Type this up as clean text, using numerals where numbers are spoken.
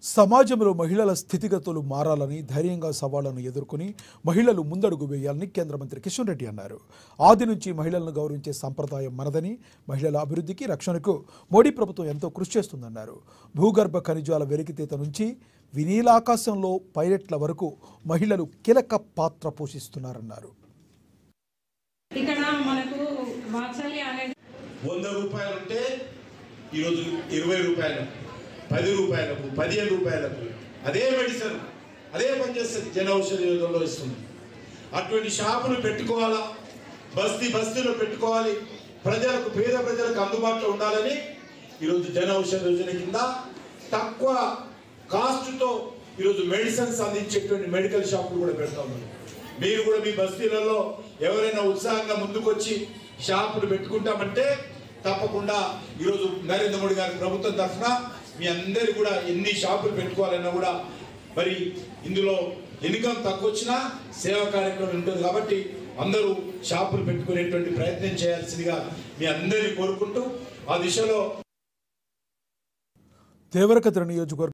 సమాజంలో మహిళల స్థితిగతులు మారాలని ధైర్యంగా సవాళ్లను ఎదుర్కొని మహిళలు ముందడుగు వేయాలని కేంద్ర మంత్రి కిషన్ రెడ్డి అన్నారు. ఆది నుంచి మహిళలను గౌరవించే సంప్రదాయం మనదని, మహిళల అభివృద్ధికి రక్షణకు మోడీ ప్రభుత్వం ఎంతో కృషి చేస్తుందన్నారు. భూగర్భ ఖనిజాల వెలికితీత నుంచి వినీలాకాశంలో పైలట్ల వరకు మహిళలు కీలక పాత్ర పోషిస్తున్నారన్నారు. ఇక్కడ మనకు వాత్సల్య అనేది 100 రూపాయలు ఉంటే ఈరోజు 20 రూపాయలు, 10 రూపాయలకు, 15 రూపాయలకు అదే మెడిసిన్ అదే పనిచేస్తుంది. జన ఔషధ యోజనలో ఇస్తుంది. అటువంటి షాపులు పెట్టుకోవాలా, బస్తీలో పెట్టుకోవాలి, ప్రజలకు, పేద ప్రజలకు అందుబాటులో ఉండాలని ఈరోజు జన ఔషధ యోజన కింద తక్కువ కాస్ట్తో ఈరోజు మెడిసిన్స్ అందించేటువంటి మెడికల్ షాపులు కూడా పెడతా ఉన్నారు. మీరు కూడా మీ బస్తీలలో ఎవరైనా ఉత్సాహంగా ముందుకొచ్చి షాపులు పెట్టుకుంటామంటే తప్పకుండా ఈరోజు నరేంద్ర మోడీ గారి ప్రభుత్వం తరఫున మీ అందరు కూడా ఎన్ని షాపులు పెట్టుకోవాలన్నా కూడా మరి ఇందులో ఇన్కమ్ తక్కువ వచ్చినా సేవా కార్యక్రమం ఉంటుంది కాబట్టి అందరూ షాపులు పెట్టుకునేటువంటి ప్రయత్నం చేయాల్సిందిగా మీ అందరినీ కోరుకుంటూ ఆ దిశలో దేవరకద్ర నియోజకవర్గం